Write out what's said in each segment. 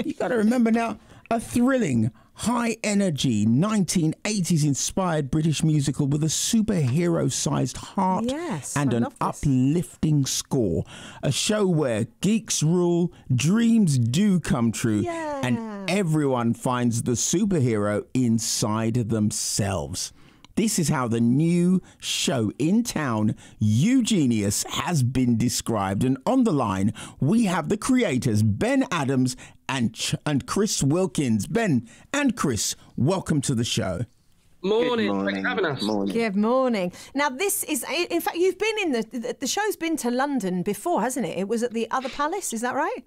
You got to remember now, a thrilling, high-energy 1980s-inspired British musical with a superhero-sized heart and an uplifting score. A show where geeks rule, dreams do come true, and everyone finds the superhero inside themselves. This is how the new show in town, Eugenius, has been described. And on the line, we have the creators, Ben Adams and Chris Wilkins. Ben and Chris, welcome to the show. Morning. Thanks for having us. Good morning. Now, this is, in fact, you've been in the show's been to London before, hasn't it? It was at the Other Palace, is that right?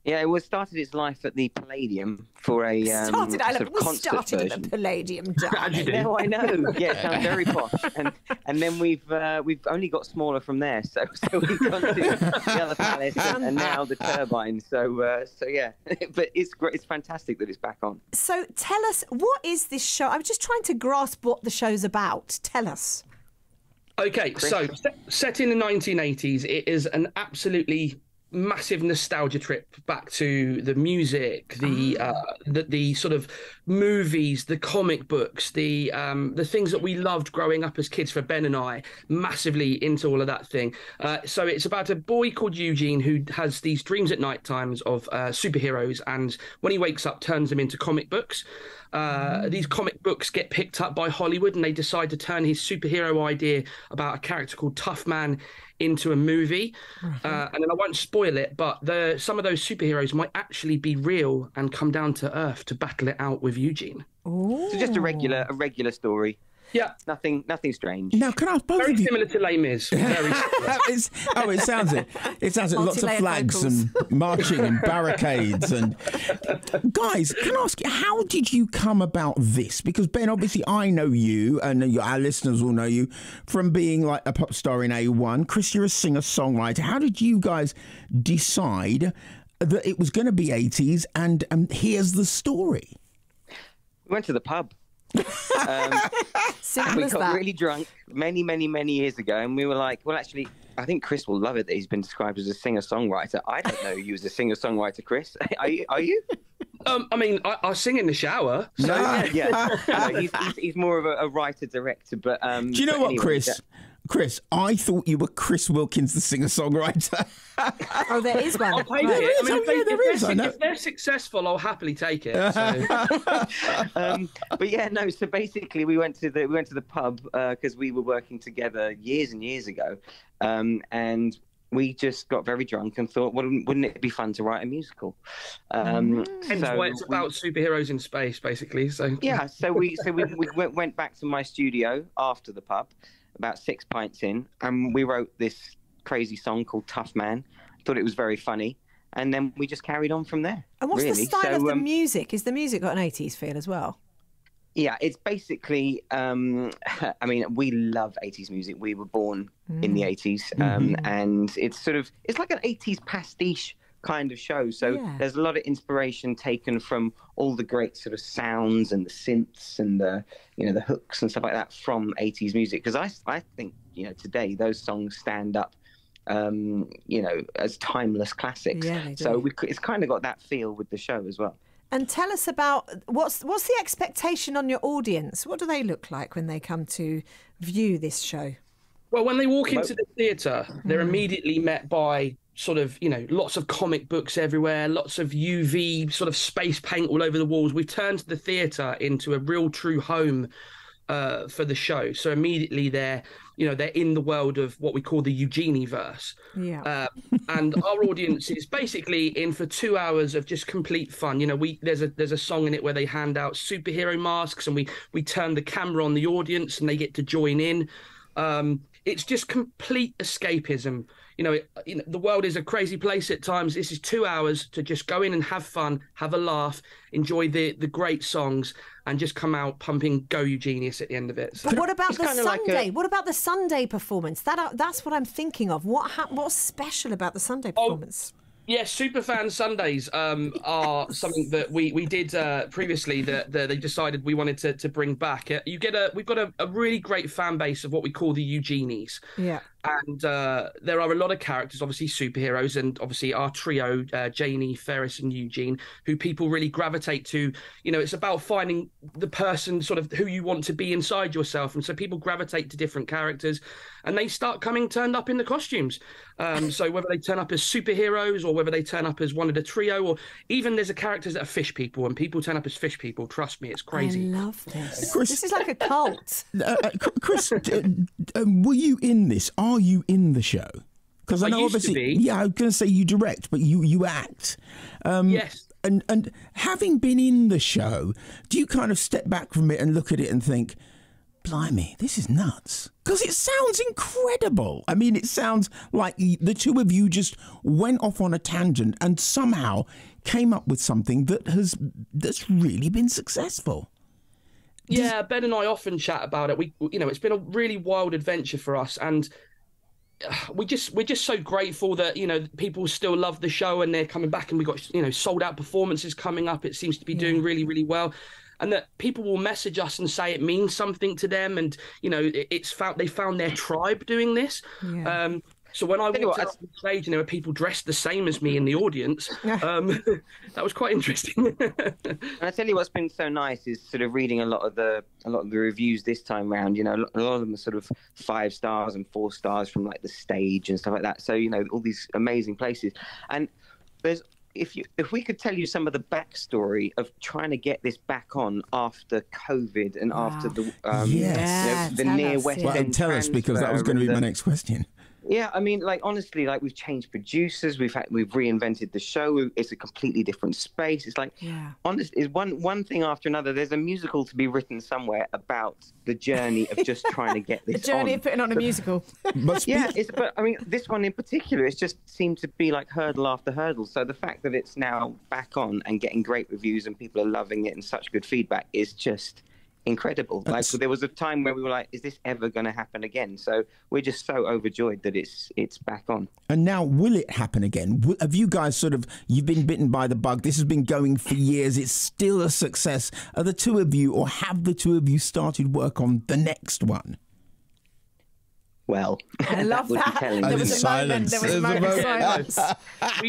Yeah, it started its life at the Palladium for a We concert started version. at the Palladium, darling. No, I know. Yeah, it sounds very posh. And then we've only got smaller from there. So we've gone to the Other Palace and now the Turbine. So yeah, but it's great. It's fantastic that it's back on. So tell us, what is this show? I'm just trying to grasp what the show's about. Tell us. Okay, Chris? so set in the 1980s, it is an absolutely massive nostalgia trip back to the music, the sort of movies, the comic books, the things that we loved growing up as kids. For Ben and I, massively into all of that thing. So it's about a boy called Eugene who has these dreams at night times of superheroes, and when he wakes up, turns them into comic books. These comic books get picked up by Hollywood, and they decide to turn his superhero idea about a character called Tough Man into a movie. And then I won't spoil it, but some of those superheroes might actually be real and come down to Earth to battle it out with Eugene. So just a regular story. Yeah, nothing strange. Now, can I ask both very of you? similar to Les Mis. Very similar. It sounds it. It sounds like lots of flags and marching and barricades. And guys, can I ask you, how did you come about this? Because Ben, obviously, I know you, and our listeners will know you from being like a pop star in A1. Chris, you're a singer-songwriter. How did you guys decide that it was going to be 80s? And here's the story. We went to the pub. We got really drunk many years ago, and we were like, well, actually, I think Chris will love it that he's been described as a singer-songwriter. I don't know you as a singer-songwriter, Chris. Are you? I mean, I sing in the shower. So he's more of a writer-director. But do you know what, Chris? Chris, I thought you were Chris Wilkins, the singer-songwriter. Oh, there is one. I'll take it. I mean, if they're successful, I'll happily take it. So. But yeah, no. So basically, we went to the pub because we were working together years and years ago, and we just got very drunk and thought, wouldn't it be fun to write a musical? Hence why it's about superheroes in space, basically. So yeah, so we went back to my studio after the pub, about 6 pints in, and we wrote this crazy song called Tough Man. Thought it was very funny, and then we just carried on from there. And what's the style of the music? Is the music got an 80s feel as well? Yeah, it's basically, I mean, we love 80s music. We were born in the 80s, and it's like an 80s pastiche kind of show. So there's a lot of inspiration taken from all the great sort of sounds and the synths and the hooks and stuff like that from 80s music. Because I think, today those songs stand up, as timeless classics. Yeah, they do. So it's kind of got that feel with the show as well. And tell us about what's the expectation on your audience? What do they look like when they come to view this show? Well, when they walk into the theatre, they're immediately met by sort of, lots of comic books everywhere, lots of UV sort of space paint all over the walls. We've turned the theatre into a real true home for the show. So immediately they're in the world of what we call the Eugenie-verse. Yeah. And our audience is basically in for 2 hours of just complete fun. There's a song in it where they hand out superhero masks, and we turn the camera on the audience and they get to join in. It's just complete escapism. The world is a crazy place at times. This is 2 hours to just go in and have fun, have a laugh, enjoy the great songs, and just come out pumping "Go Eugenius" at the end of it. So but what about the Sunday? What about the Sunday performance? That's what I'm thinking of. What's special about the Sunday performance? Yeah, Superfan Sundays are something that we did previously that they decided we wanted to bring back. We've got a really great fan base of what we call the Eugenies. Yeah. And there are a lot of characters, obviously superheroes, and obviously our trio, Janie, Ferris, and Eugene, who people really gravitate to. You know, it's about finding the person sort of who you want to be inside yourself. And so people gravitate to different characters, and they start coming turned up in the costumes. So whether they turn up as superheroes or whether they turn up as one of the trio, or even there's a characters that are fish people, and people turn up as fish people. Trust me, it's crazy. I love this. Chris, this is like a cult. Chris, were you in this? Are you in the show? Because I know obviously, yeah, I was going to say you direct, but you act. Yes. And having been in the show, do you kind of step back from it and look at it and think, blimey, this is nuts? Because it sounds incredible. I mean, it sounds like the two of you just went off on a tangent and somehow came up with something that's really been successful. Yeah, Ben and I often chat about it. It's been a really wild adventure for us, and we're just so grateful that people still love the show and they're coming back, and we got sold out performances coming up. It seems to be doing really, really well, and that people will message us and say it means something to them, and they found their tribe doing this. Yeah. So when I walked out on the stage and there were people dressed the same as me in the audience, that was quite interesting. And I tell you what's been so nice is sort of reading a lot of the reviews this time round. A lot of them are sort of 5 stars and 4 stars from like the stage and stuff like that. So all these amazing places. And there's if we could tell you some of the backstory of trying to get this back on after COVID and after the the near West End. Well, tell us, because that was going to be my next question. Yeah, I mean, honestly, we've changed producers, we've reinvented the show. It's a completely different space. It's honestly, one thing after another. There's a musical to be written somewhere about the journey of just trying to get this. The journey of putting on a musical. But I mean, this one in particular, it's just seemed to be like hurdle after hurdle. So the fact that it's now back on and getting great reviews and people are loving it and such good feedback is just incredible. So there was a time where we were like, is this ever going to happen again? So we're just so overjoyed that it's back on. And now, will it happen again? Have you guys you've been bitten by the bug? This has been going for years. It's still a success. Are the two of you, or have the two of you started work on the next one? Well, I love that. There was a moment of silence.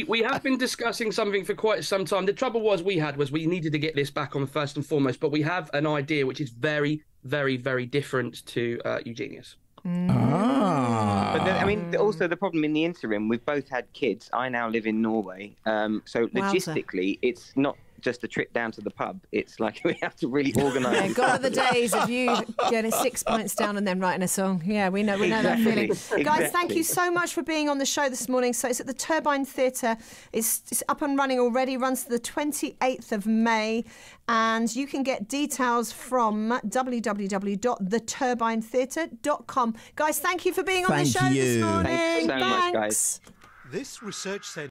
We have been discussing something for quite some time. The trouble was we needed to get this back on first and foremost, but we have an idea which is very, very, very different to Eugenius. But then, I mean, also the problem in the interim, we've both had kids. I now live in Norway, so logistically, it's not just a trip down to the pub. It's like we have to really organise. Yeah, gone are the days of you getting 6 pints down and then writing a song. Yeah, we know that feeling. Exactly. Guys, thank you so much for being on the show this morning. So it's at the Turbine Theatre. It's up and running already. Runs to the 28th of May, and you can get details from www.theturbinetheatre.com. Guys, thank you for being on the show this morning. Thanks so much, guys. This research centre